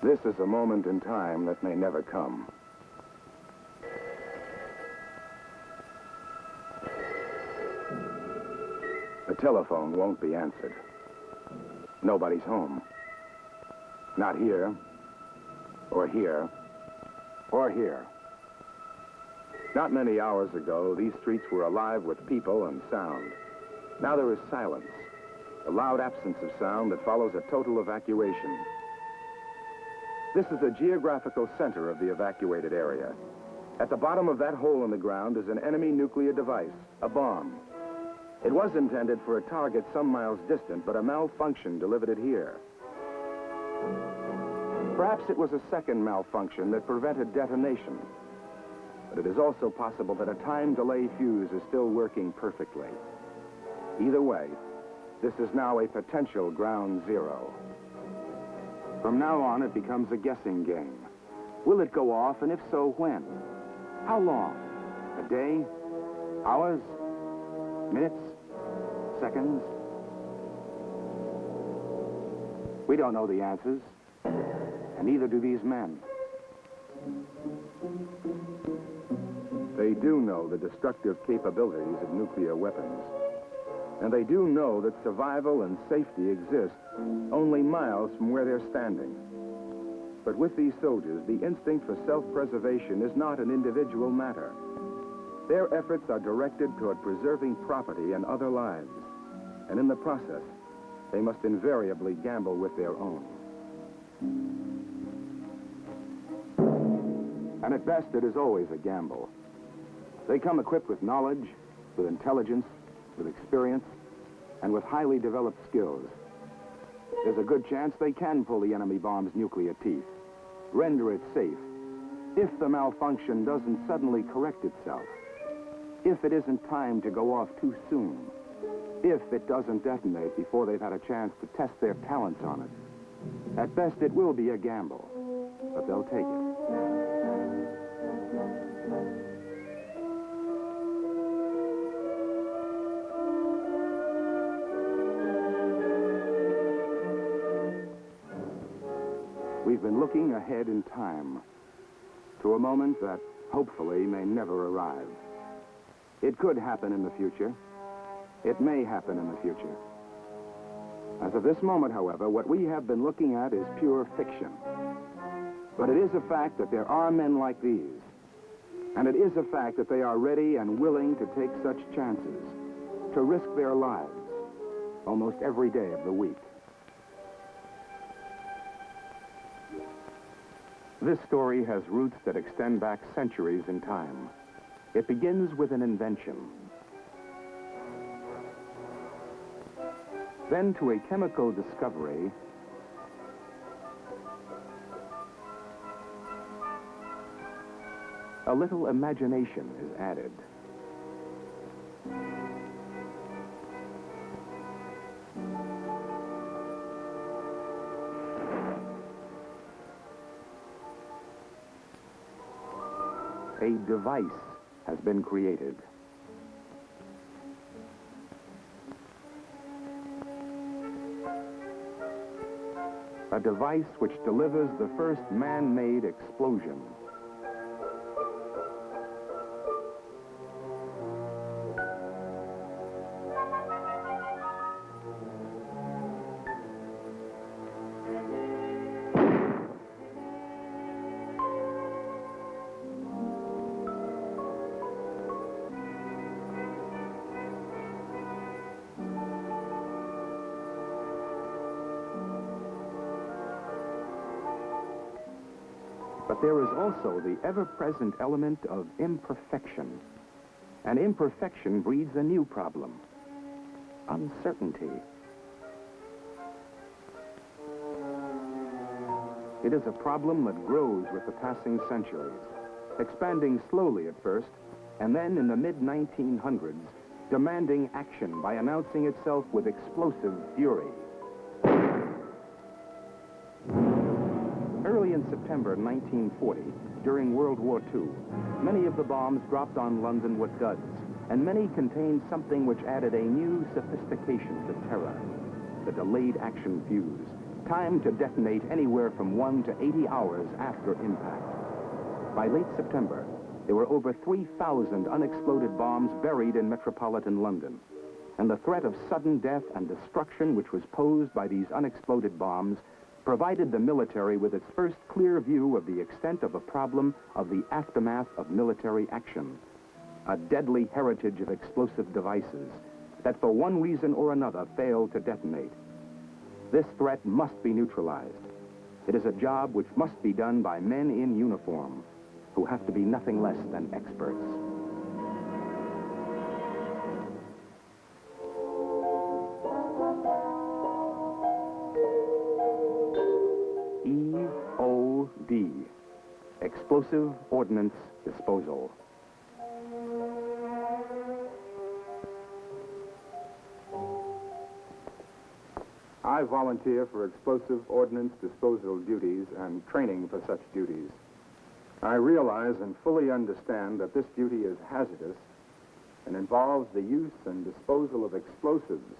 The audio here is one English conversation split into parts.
This is a moment in time that may never come. The telephone won't be answered. Nobody's home. Not here, or here, or here. Not many hours ago, these streets were alive with people and sound. Now there is silence, a loud absence of sound that follows a total evacuation. This is the geographical center of the evacuated area. At the bottom of that hole in the ground is an enemy nuclear device, a bomb. It was intended for a target some miles distant, but a malfunction delivered it here. Perhaps it was a second malfunction that prevented detonation. But it is also possible that a time delay fuse is still working perfectly. Either way, this is now a potential ground zero. From now on, it becomes a guessing game. Will it go off, and if so, when? How long? A day? Hours? Minutes? Seconds? We don't know the answers, and neither do these men. They do know the destructive capabilities of nuclear weapons. And they do know that survival and safety exist only miles from where they're standing. But with these soldiers, the instinct for self-preservation is not an individual matter. Their efforts are directed toward preserving property and other lives. And in the process, they must invariably gamble with their own. And at best, it is always a gamble. They come equipped with knowledge, with intelligence, with experience, and with highly developed skills. There's a good chance they can pull the enemy bomb's nuclear teeth, render it safe, if the malfunction doesn't suddenly correct itself, if it isn't time to go off too soon, if it doesn't detonate before they've had a chance to test their talents on it. At best, it will be a gamble, but they'll take it. We've been looking ahead in time to a moment that hopefully may never arrive. It could happen in the future. It may happen in the future. As of this moment, however, what we have been looking at is pure fiction. But it is a fact that there are men like these. And it is a fact that they are ready and willing to take such chances, to risk their lives almost every day of the week. This story has roots that extend back centuries in time. It begins with an invention. Then to a chemical discovery, a little imagination is added. A device has been created. A device which delivers the first man-made explosion. But there is also the ever-present element of imperfection. And imperfection breeds a new problem: uncertainty. It is a problem that grows with the passing centuries, expanding slowly at first, and then in the mid-1900s, demanding action by announcing itself with explosive fury. Early in September 1940, during World War II, many of the bombs dropped on London were duds, and many contained something which added a new sophistication to terror: the delayed action fuse, Time to detonate anywhere from 1 to 80 hours after impact. By late September, there were over 3,000 unexploded bombs buried in metropolitan London. And the threat of sudden death and destruction which was posed by these unexploded bombs provided the military with its first clear view of the extent of a problem of the aftermath of military action. A deadly heritage of explosive devices that for one reason or another failed to detonate. This threat must be neutralized. It is a job which must be done by men in uniform, who have to be nothing less than experts. E.O.D. Explosive Ordnance Disposal. I volunteer for explosive ordnance disposal duties and training for such duties. I realize and fully understand that this duty is hazardous and involves the use and disposal of explosives,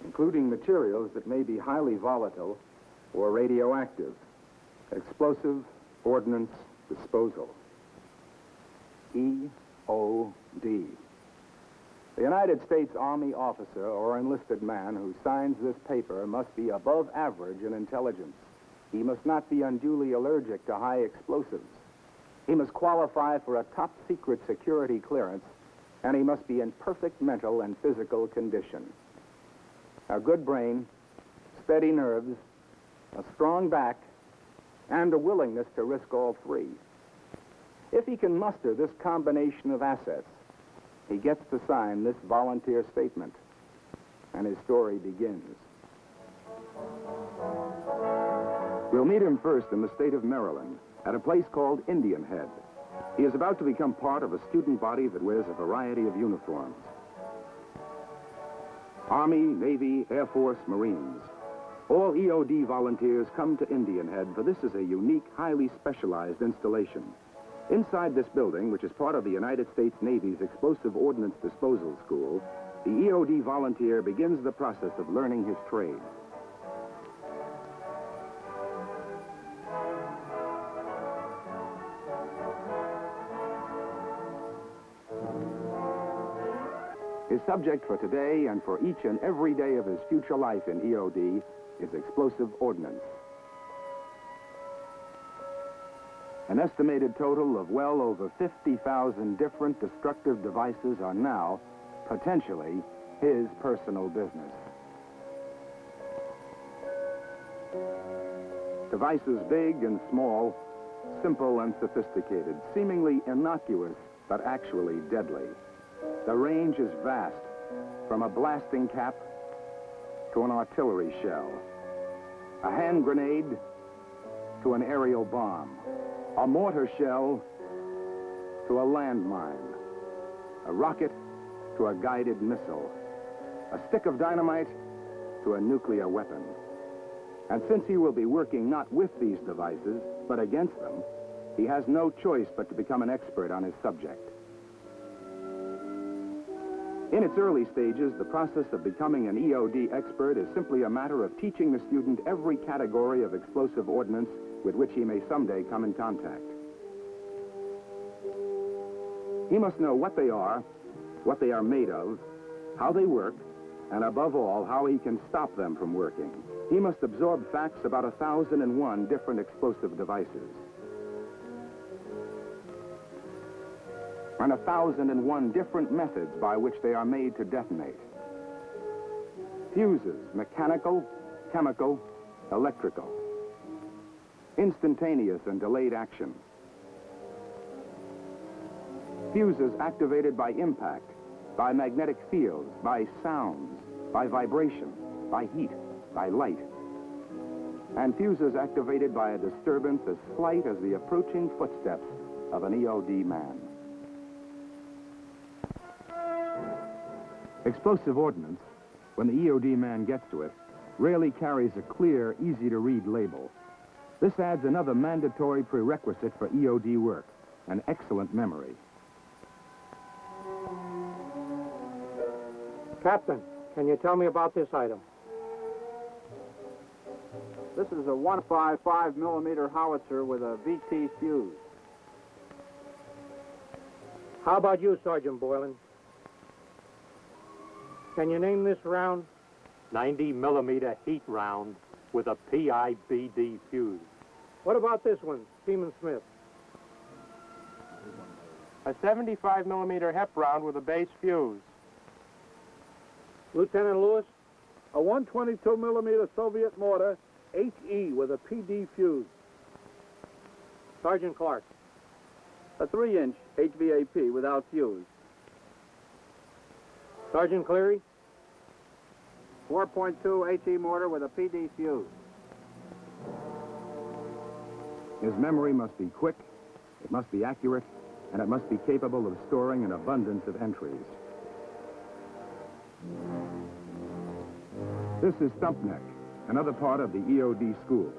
including materials that may be highly volatile or radioactive. Explosive ordnance disposal. E.O.D. The United States Army officer or enlisted man who signs this paper must be above average in intelligence. He must not be unduly allergic to high explosives. He must qualify for a top-secret security clearance, and he must be in perfect mental and physical condition. A good brain, steady nerves, a strong back, and a willingness to risk all three. If he can muster this combination of assets, he gets to sign this volunteer statement, and his story begins. We'll meet him first in the state of Maryland, at a place called Indianhead. He is about to become part of a student body that wears a variety of uniforms. Army, Navy, Air Force, Marines. All E.O.D. volunteers come to Indianhead, for this is a unique, highly specialized installation. Inside this building, which is part of the United States Navy's Explosive Ordnance Disposal School, the E.O.D. volunteer begins the process of learning his trade. His subject for today and for each and every day of his future life in E.O.D. is explosive ordnance. An estimated total of well over 50,000 different destructive devices are now, potentially, his personal business. Devices big and small, simple and sophisticated, seemingly innocuous, but actually deadly. The range is vast, from a blasting cap to an artillery shell, a hand grenade to an aerial bomb, a mortar shell to a landmine, a rocket to a guided missile, a stick of dynamite to a nuclear weapon. And since he will be working not with these devices, but against them, he has no choice but to become an expert on his subject. In its early stages, the process of becoming an E.O.D. expert is simply a matter of teaching the student every category of explosive ordnance with which he may someday come in contact. He must know what they are made of, how they work, and above all, how he can stop them from working. He must absorb facts about 1,001 different explosive devices. And 1,001 different methods by which they are made to detonate. Fuses, mechanical, chemical, electrical. Instantaneous and delayed action. Fuses activated by impact, by magnetic fields, by sounds, by vibration, by heat, by light. And fuses activated by a disturbance as slight as the approaching footsteps of an E.O.D. man. Explosive ordnance, when the E.O.D. man gets to it, rarely carries a clear, easy-to-read label. This adds another mandatory prerequisite for E.O.D. work, an excellent memory. Captain, can you tell me about this item? This is a 155 millimeter howitzer with a VT fuse. How about you, Sergeant Boylan? Can you name this round? 90 millimeter heat round with a PIBD fuse. What about this one, Seaman Smith? A 75 millimeter HEP round with a base fuse. Lieutenant Lewis? A 122 millimeter Soviet mortar, HE with a PD fuse. Sergeant Clark? A 3-inch HVAP without fuse. Sergeant Cleary? 4.2 HE mortar with a PD fuse. His memory must be quick, it must be accurate, and it must be capable of storing an abundance of entries. This is Stumpneck, another part of the E.O.D. school.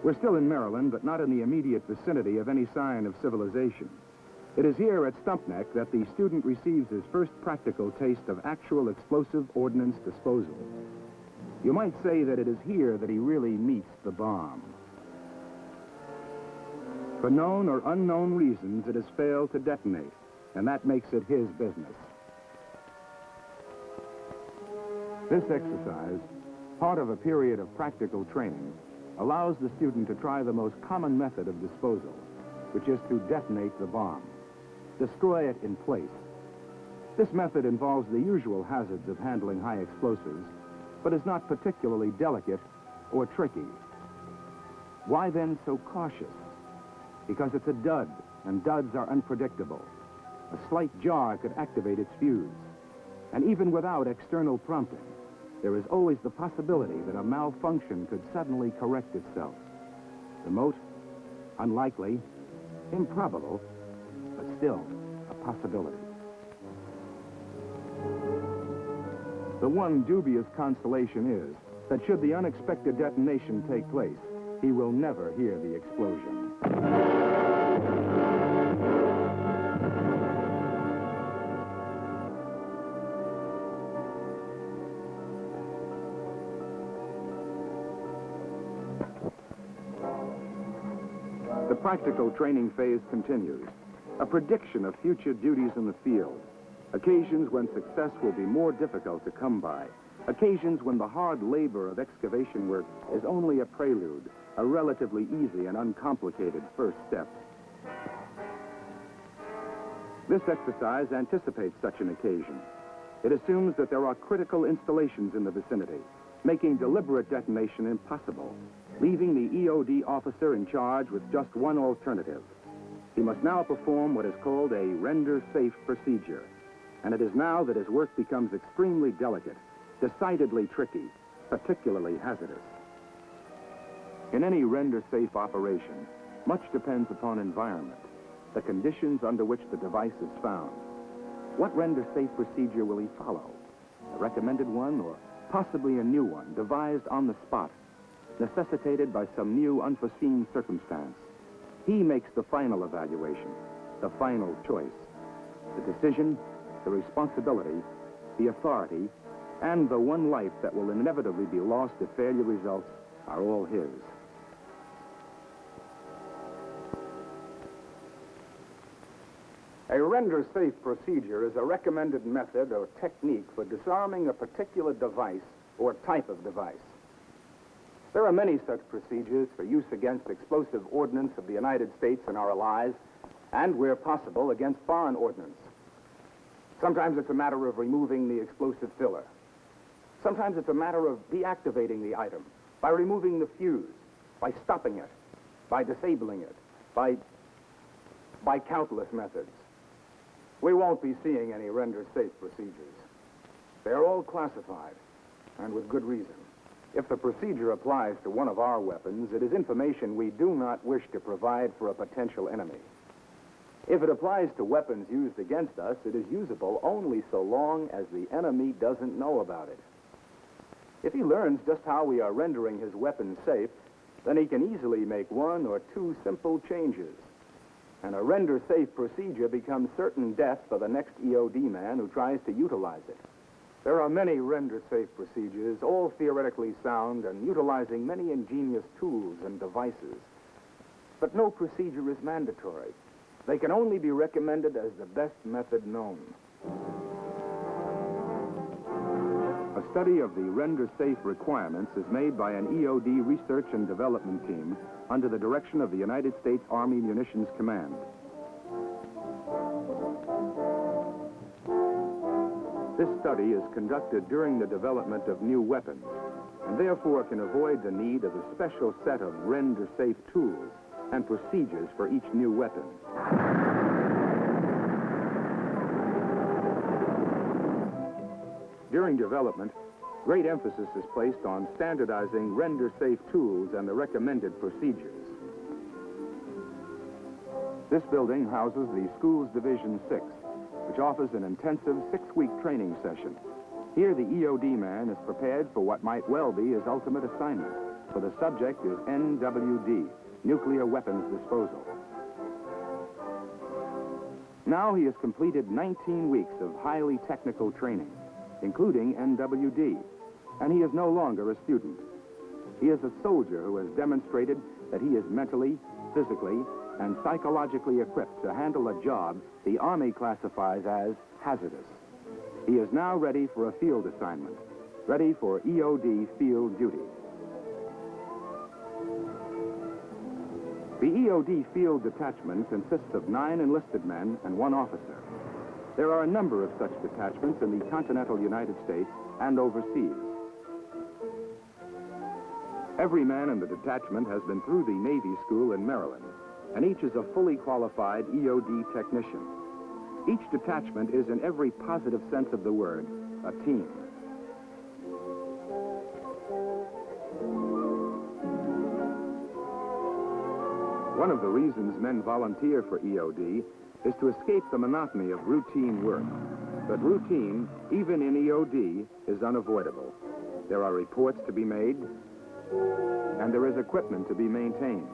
We're still in Maryland, but not in the immediate vicinity of any sign of civilization. It is here at Stumpneck that the student receives his first practical taste of actual explosive ordnance disposal. You might say that it is here that he really meets the bomb. For known or unknown reasons, it has failed to detonate, and that makes it his business. This exercise, part of a period of practical training, allows the student to try the most common method of disposal, which is to detonate the bomb, destroy it in place. This method involves the usual hazards of handling high explosives, but is not particularly delicate or tricky. Why then so cautious? Because it's a dud, and duds are unpredictable. A slight jar could activate its fuse. And even without external prompting, there is always the possibility that a malfunction could suddenly correct itself. Remote, unlikely, improbable, but still a possibility. The one dubious consolation is that should the unexpected detonation take place, he will never hear the explosion. The practical training phase continues. A prediction of future duties in the field. Occasions when success will be more difficult to come by. Occasions when the hard labor of excavation work is only a prelude, a relatively easy and uncomplicated first step. This exercise anticipates such an occasion. It assumes that there are critical installations in the vicinity, making deliberate detonation impossible, leaving the E.O.D. officer in charge with just one alternative. He must now perform what is called a render-safe procedure, and it is now that his work becomes extremely delicate, decidedly tricky, particularly hazardous. In any render-safe operation, much depends upon environment, the conditions under which the device is found. What render-safe procedure will he follow? A recommended one or possibly a new one devised on the spot, necessitated by some new unforeseen circumstance? He makes the final evaluation, the final choice. The decision, the responsibility, the authority, and the one life that will inevitably be lost if failure results are all his. A render-safe procedure is a recommended method or technique for disarming a particular device or type of device. There are many such procedures for use against explosive ordnance of the United States and our allies, and, where possible, against foreign ordnance. Sometimes it's a matter of removing the explosive filler. Sometimes it's a matter of deactivating the item by removing the fuse, by stopping it, by disabling it, by countless methods. We won't be seeing any render-safe procedures. They're all classified, and with good reason. If the procedure applies to one of our weapons, it is information we do not wish to provide for a potential enemy. If it applies to weapons used against us, it is usable only so long as the enemy doesn't know about it. If he learns just how we are rendering his weapon safe, then he can easily make one or two simple changes. And a render-safe procedure becomes certain death for the next E.O.D. man who tries to utilize it. There are many render-safe procedures, all theoretically sound and utilizing many ingenious tools and devices. But no procedure is mandatory. They can only be recommended as the best method known. A study of the render-safe requirements is made by an E.O.D. research and development team under the direction of the United States Army Munitions Command. This study is conducted during the development of new weapons, and therefore can avoid the need of a special set of render-safe tools and procedures for each new weapon. During development, great emphasis is placed on standardizing render-safe tools and the recommended procedures. This building houses the Schools Division 6, which offers an intensive 6-week training session. Here, the E.O.D. man is prepared for what might well be his ultimate assignment, for the subject is NWD, Nuclear Weapons Disposal. Now he has completed 19 weeks of highly technical training, including NWD, and he is no longer a student. He is a soldier who has demonstrated that he is mentally, physically, and psychologically equipped to handle a job the Army classifies as hazardous. He is now ready for a field assignment, ready for E.O.D. field duty. The E.O.D. field detachment consists of 9 enlisted men and 1 officer. There are a number of such detachments in the continental United States and overseas. Every man in the detachment has been through the Navy School in Maryland, and each is a fully qualified E.O.D. technician. Each detachment is, in every positive sense of the word, a team. One of the reasons men volunteer for E.O.D. is to escape the monotony of routine work. But routine, even in E.O.D., is unavoidable. There are reports to be made, and there is equipment to be maintained.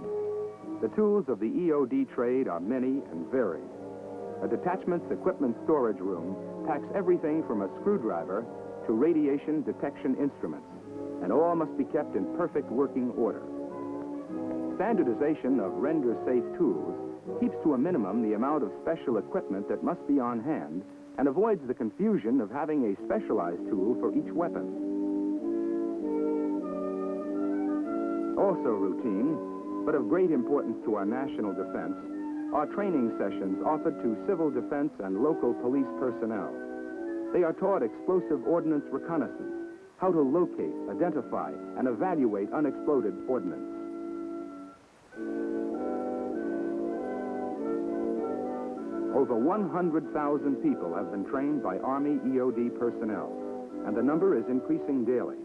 The tools of the E.O.D. trade are many and varied. A detachment's equipment storage room packs everything from a screwdriver to radiation detection instruments, and all must be kept in perfect working order. Standardization of render-safe tools keeps to a minimum the amount of special equipment that must be on hand and avoids the confusion of having a specialized tool for each weapon. Also routine, but of great importance to our national defense, are training sessions offered to civil defense and local police personnel. They are taught explosive ordnance reconnaissance, how to locate, identify, and evaluate unexploded ordnance. Over 100,000 people have been trained by Army E.O.D. personnel, and the number is increasing daily.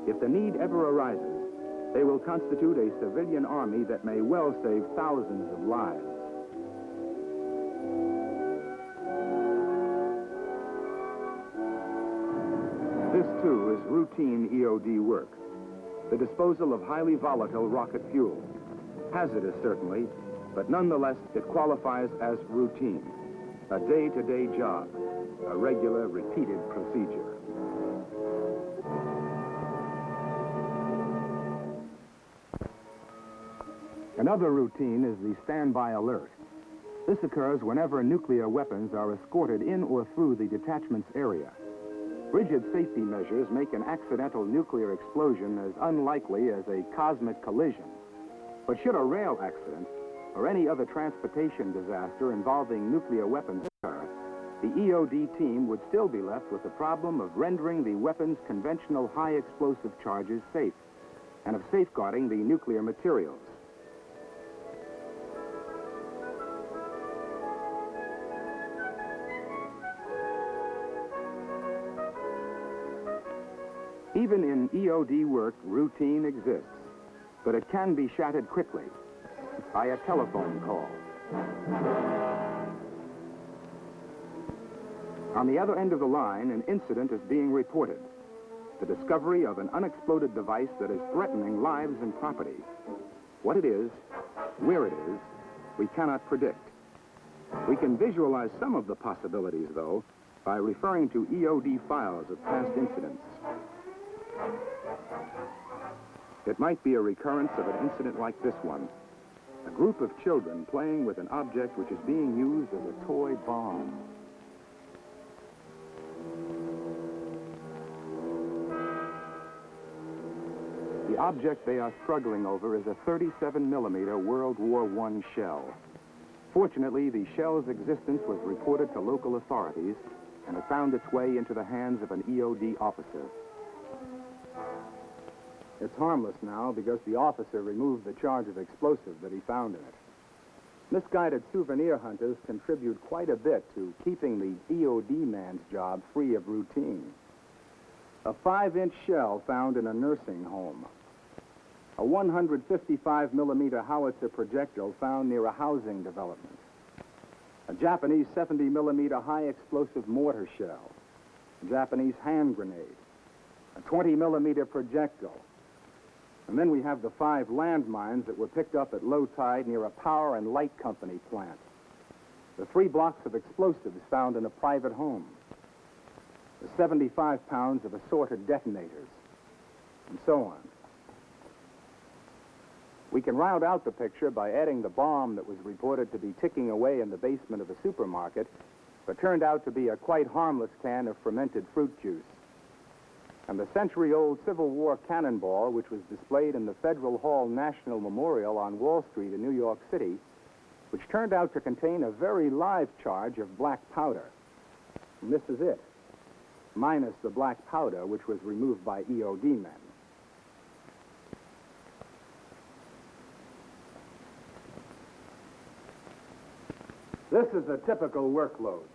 If the need ever arises, they will constitute a civilian army that may well save thousands of lives. This, too, is routine E.O.D. work. The disposal of highly volatile rocket fuel. Hazardous, certainly, but nonetheless, it qualifies as routine. A day-to-day job, a regular, repeated procedure. Another routine is the standby alert. This occurs whenever nuclear weapons are escorted in or through the detachment's area. Rigid safety measures make an accidental nuclear explosion as unlikely as a cosmic collision. But should a rail accident or any other transportation disaster involving nuclear weapons occur, the E.O.D. team would still be left with the problem of rendering the weapon's conventional high explosive charges safe and of safeguarding the nuclear materials. Even in E.O.D. work, routine exists, but it can be shattered quickly by a telephone call. On the other end of the line, an incident is being reported. The discovery of an unexploded device that is threatening lives and property. What it is, where it is, we cannot predict. We can visualize some of the possibilities, though, by referring to E.O.D. files of past incidents. It might be a recurrence of an incident like this one. A group of children playing with an object which is being used as a toy bomb. The object they are struggling over is a 37mm World War I shell. Fortunately, the shell's existence was reported to local authorities, and it found its way into the hands of an E.O.D. officer. It's harmless now because the officer removed the charge of explosive that he found in it. Misguided souvenir hunters contribute quite a bit to keeping the E.O.D. man's job free of routine. A 5-inch shell found in a nursing home. A 155mm howitzer projectile found near a housing development. A Japanese 70mm high-explosive mortar shell. A Japanese hand grenade. A 20mm projectile. And then we have the 5 landmines that were picked up at low tide near a power and light company plant. The 3 blocks of explosives found in a private home. The 75 pounds of assorted detonators. And so on. We can round out the picture by adding the bomb that was reported to be ticking away in the basement of a supermarket, but turned out to be a quite harmless can of fermented fruit juice. And the century-old Civil War cannonball, which was displayed in the Federal Hall National Memorial on Wall Street in New York City, which turned out to contain a very live charge of black powder. And this is it, minus the black powder, which was removed by E.O.D. men. This is a typical workload.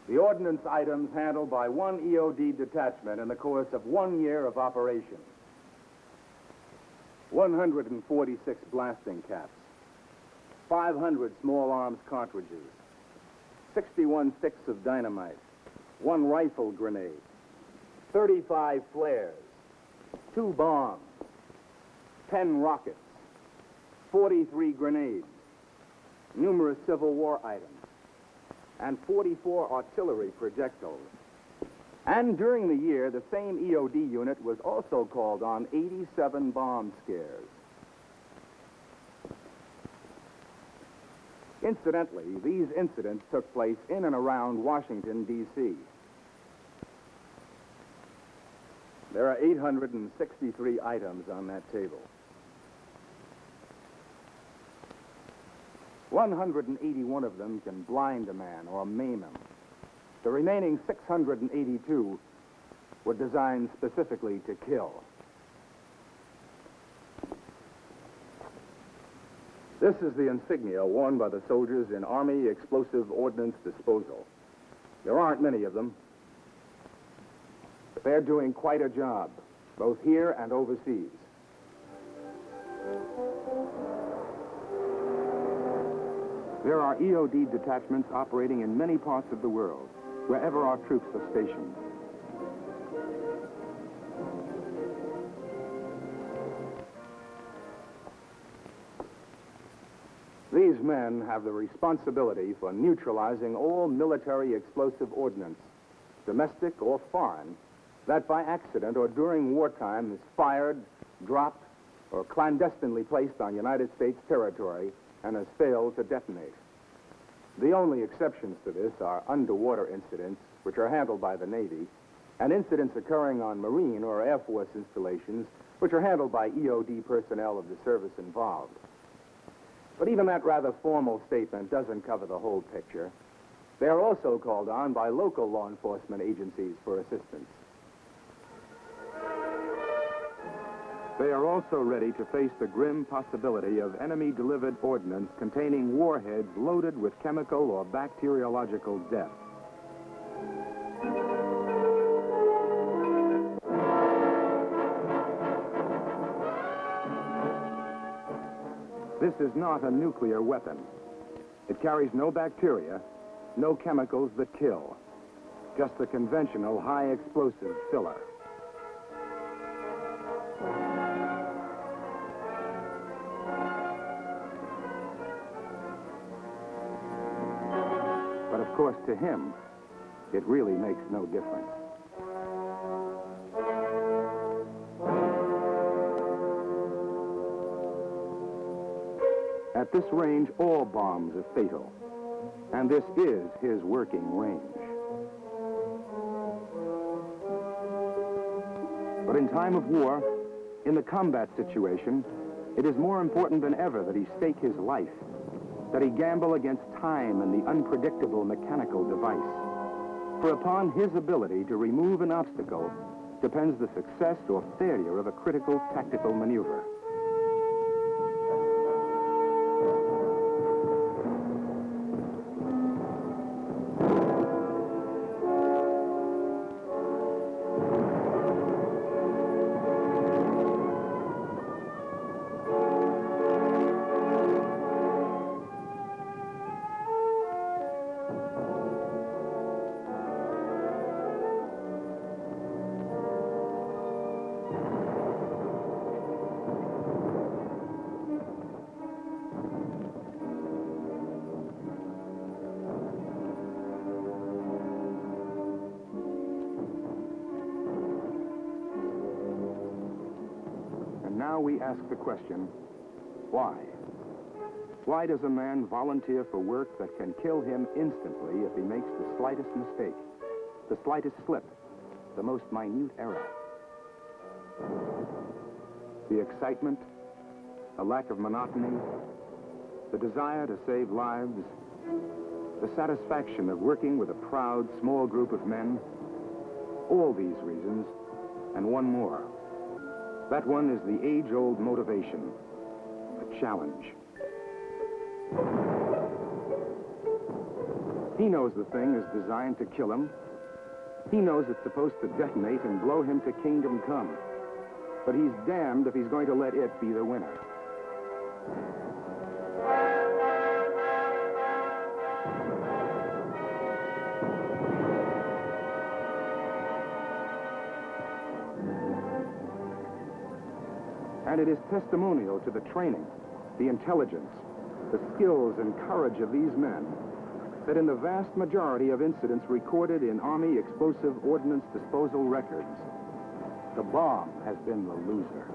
The ordnance items handled by one E.O.D. detachment in the course of 1 year of operation. 146 blasting caps, 500 small arms cartridges, 61 sticks of dynamite, 1 rifle grenade, 35 flares, 2 bombs, 10 rockets, 43 grenades, numerous Civil War items, and 44 artillery projectiles. And during the year, the same E.O.D. unit was also called on 87 bomb scares. Incidentally, these incidents took place in and around Washington, D.C. There are 863 items on that table. 181 of them can blind a man or maim him. The remaining 682 were designed specifically to kill. This is the insignia worn by the soldiers in Army Explosive Ordnance Disposal. There aren't many of them, but they're doing quite a job, both here and overseas. There are E.O.D. detachments operating in many parts of the world, wherever our troops are stationed. These men have the responsibility for neutralizing all military explosive ordnance, domestic or foreign, that by accident or during wartime is fired, dropped, or clandestinely placed on United States territory and has failed to detonate. The only exceptions to this are underwater incidents, which are handled by the Navy, and incidents occurring on Marine or Air Force installations, which are handled by E.O.D. personnel of the service involved. But even that rather formal statement doesn't cover the whole picture. They are also called on by local law enforcement agencies for assistance. They are also ready to face the grim possibility of enemy-delivered ordnance containing warheads loaded with chemical or bacteriological death. This is not a nuclear weapon. It carries no bacteria, no chemicals that kill, just the conventional high-explosive filler. But of course, to him, it really makes no difference. At this range, all bombs are fatal, and this is his working range. But in time of war, in the combat situation, it is more important than ever that he stake his life, that he gamble against time and the unpredictable mechanical device. For upon his ability to remove an obstacle depends the success or failure of a critical tactical maneuver. Now we ask the question, why? Why does a man volunteer for work that can kill him instantly if he makes the slightest mistake, the slightest slip, the most minute error? The excitement, a lack of monotony, the desire to save lives, the satisfaction of working with a proud, small group of men, all these reasons, and one more. That one is the age-old motivation, a challenge. He knows the thing is designed to kill him. He knows it's supposed to detonate and blow him to kingdom come. But he's damned if he's going to let it be the winner. And it is testimonial to the training, the intelligence, the skills and courage of these men that in the vast majority of incidents recorded in Army explosive ordnance disposal records, the bomb has been the loser.